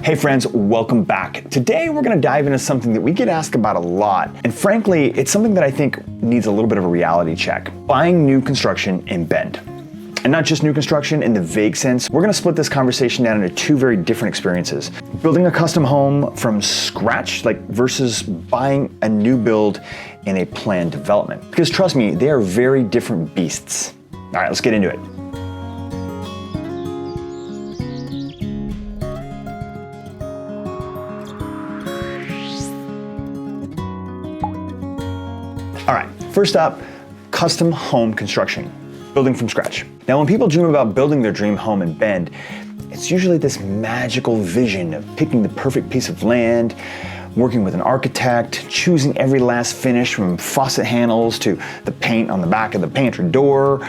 Hey friends, welcome back. Today we're gonna dive into something that we get asked about a lot, and frankly, it's something that I think needs a little bit of a reality check. Buying new construction in Bend. And not just new construction in the vague sense, we're gonna split this conversation down into two very different experiences. Building a custom home from scratch, versus buying a new build in a planned development. Because trust me, they are very different beasts. All right, let's get into it. All right, first up, custom home construction, building from scratch. Now, when people dream about building their dream home in Bend, it's usually this magical vision of picking the perfect piece of land, working with an architect, choosing every last finish from faucet handles to the paint on the back of the pantry door.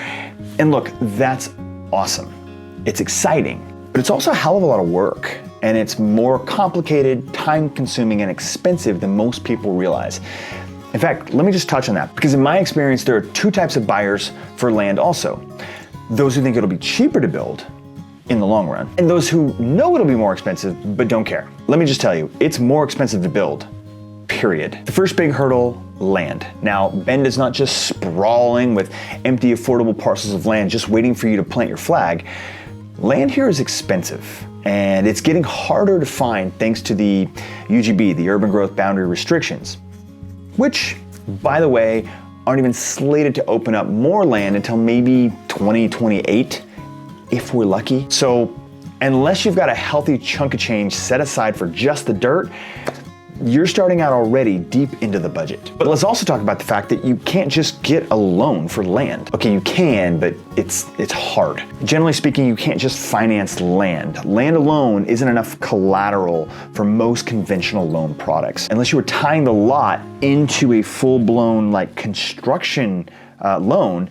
And look, that's awesome. It's exciting, but it's also a hell of a lot of work. And it's more complicated, time-consuming, and expensive than most people realize. In fact, let me just touch on that, because in my experience, there are two types of buyers for land also. Those who think it'll be cheaper to build in the long run, and those who know it'll be more expensive but don't care. Let me just tell you, it's more expensive to build, period. The first big hurdle, land. Now, Bend is not just sprawling with empty, affordable parcels of land just waiting for you to plant your flag. Land here is expensive, and it's getting harder to find thanks to the UGB, the Urban Growth Boundary Restrictions, which, by the way, aren't even slated to open up more land until maybe 2028, if we're lucky. So unless you've got a healthy chunk of change set aside for just the dirt, you're starting out already deep into the budget. But let's also talk about the fact that you can't just get a loan for land. Okay, you can, but it's hard. Generally speaking, you can't just finance land. Land alone isn't enough collateral for most conventional loan products. Unless you were tying the lot into a full-blown construction loan,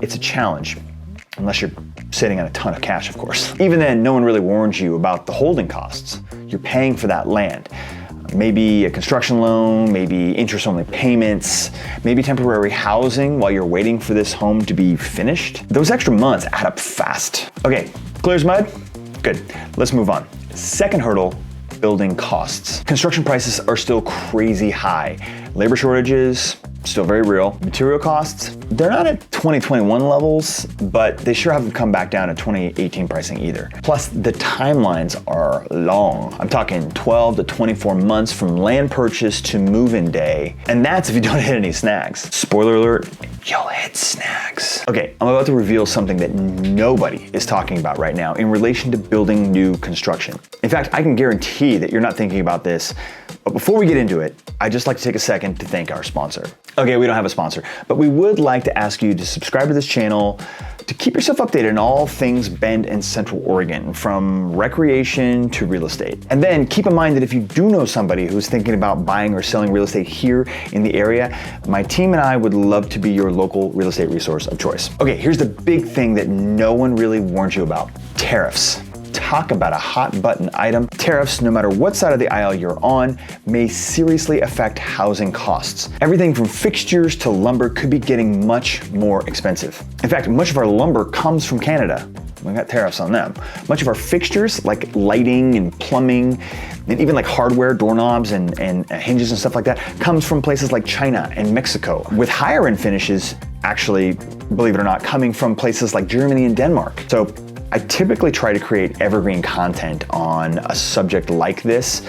it's a challenge. Unless you're sitting on a ton of cash, of course. Even then, no one really warns you about the holding costs. You're paying for that land. Maybe a construction loan, maybe interest-only payments, maybe temporary housing while you're waiting for this home to be finished. Those extra months add up fast. Okay, clear as mud? Good, let's move on. Second hurdle, building costs. Construction prices are still crazy high. Labor shortages, still very real. Material costs, they're not at 2021 levels, but they sure haven't come back down to 2018 pricing either. Plus, the timelines are long. I'm talking 12 to 24 months from land purchase to move-in day, and that's if you don't hit any snags. Spoiler alert, you'll hit snags. Okay, I'm about to reveal something that nobody is talking about right now in relation to building new construction. In fact, I can guarantee that you're not thinking about this. But before we get into it, I'd just like to take a second to thank our sponsor. Okay, we don't have a sponsor, but we would like to ask you to subscribe to this channel to keep yourself updated on all things Bend and Central Oregon, from recreation to real estate. And then keep in mind that if you do know somebody who's thinking about buying or selling real estate here in the area, my team and I would love to be your local real estate resource of choice. Okay, here's the big thing that no one really warns you about: tariffs. Talk about a hot button item. Tariffs, no matter what side of the aisle you're on, may seriously affect housing costs. Everything from fixtures to lumber could be getting much more expensive. In fact, much of our lumber comes from Canada. We got tariffs on them. Much of our fixtures, like lighting and plumbing, and even hardware, doorknobs and hinges and stuff like that, comes from places like China and Mexico, with higher end finishes actually, believe it or not, coming from places like Germany and Denmark. So I typically try to create evergreen content on a subject like this,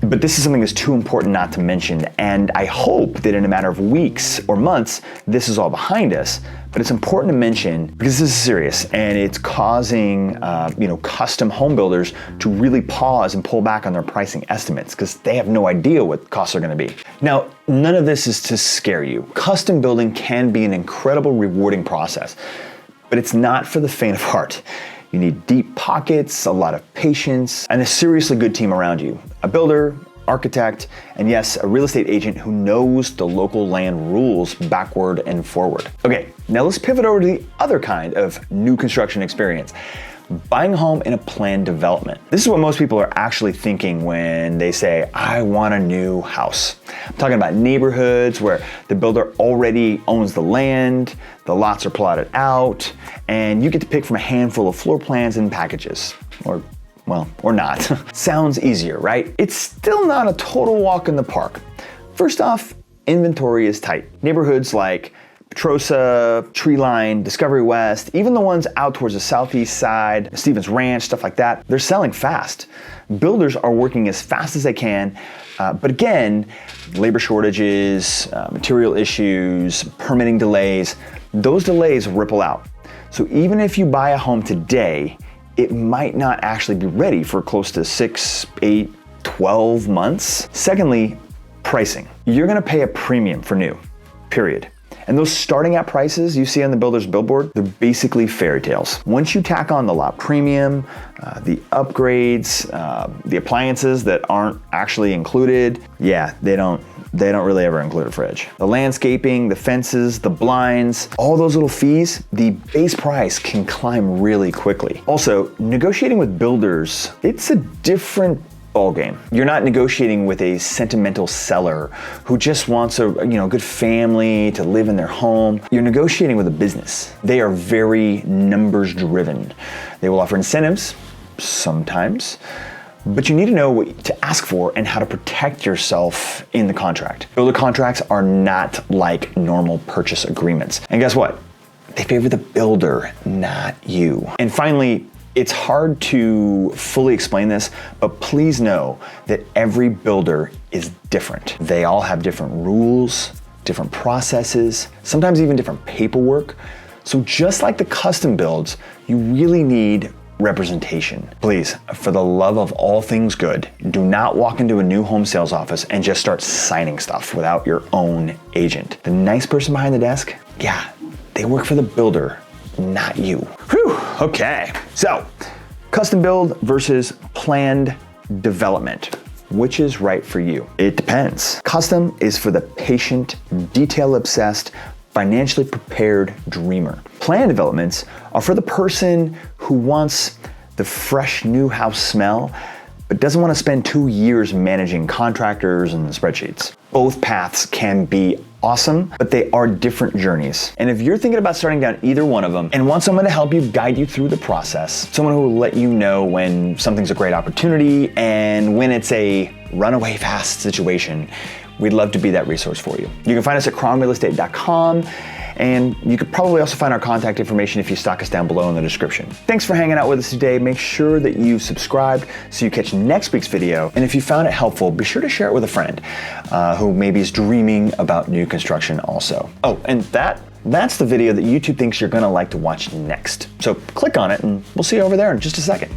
but this is something that's too important not to mention, and I hope that in a matter of weeks or months, this is all behind us. But it's important to mention because this is serious, and it's causing custom home builders to really pause and pull back on their pricing estimates because they have no idea what costs are going to be. Now, none of this is to scare you. Custom building can be an incredible, rewarding process, but it's not for the faint of heart. You need deep pockets, a lot of patience, and a seriously good team around you. A builder, architect, and yes, a real estate agent who knows the local land rules backward and forward. Okay, now let's pivot over to the other kind of new construction experience: buying a home in a planned development. This is what most people are actually thinking when they say, I want a new house. I'm talking about neighborhoods where the builder already owns the land, the lots are plotted out, and you get to pick from a handful of floor plans and packages, or well, or not. Sounds easier, right? It's still not a total walk in the park. First off, inventory is tight. Neighborhoods like Petrosa, Treeline, Discovery West, even the ones out towards the southeast side, Stevens Ranch, stuff like that, they're selling fast. Builders are working as fast as they can, but again, labor shortages, material issues, permitting delays, those delays ripple out. So even if you buy a home today, it might not actually be ready for close to 6, 8, 12 months. Secondly, pricing. You're gonna pay a premium for new, period. And those starting at prices you see on the builder's billboard, they're basically fairy tales. Once you tack on the lot premium, the upgrades, the appliances that aren't actually included, yeah, they don't really ever include a fridge. The landscaping, the fences, the blinds, all those little fees, the base price can climb really quickly. Also, negotiating with builders, it's a different ballgame. You're not negotiating with a sentimental seller who just wants a good family to live in their home. You're negotiating with a business. They are very numbers driven. They will offer incentives sometimes, but you need to know what to ask for and how to protect yourself in the contract. Builder contracts are not like normal purchase agreements. And guess what? They favor the builder, not you. And finally, it's hard to fully explain this, but please know that every builder is different. They all have different rules, different processes, sometimes even different paperwork. So just like the custom builds, you really need representation. Please, for the love of all things good, do not walk into a new home sales office and just start signing stuff without your own agent. The nice person behind the desk, yeah, they work for the builder, not you. Whew, okay. So, custom build versus planned development. Which is right for you? It depends. Custom is for the patient, detail-obsessed, financially prepared dreamer. Planned developments are for the person who wants the fresh new house smell, but doesn't want to spend 2 years managing contractors and spreadsheets. Both paths can be awesome, but they are different journeys. And if you're thinking about starting down either one of them and want someone to help you guide you through the process, someone who will let you know when something's a great opportunity and when it's a runaway fast situation, we'd love to be that resource for you. You can find us at krommrealestate.com, and you could probably also find our contact information if you stalk us down below in the description. Thanks for hanging out with us today. Make sure that you subscribed so you catch next week's video. And if you found it helpful, be sure to share it with a friend who maybe is dreaming about new construction also. Oh, and that's the video that YouTube thinks you're gonna like to watch next. So click on it and we'll see you over there in just a second.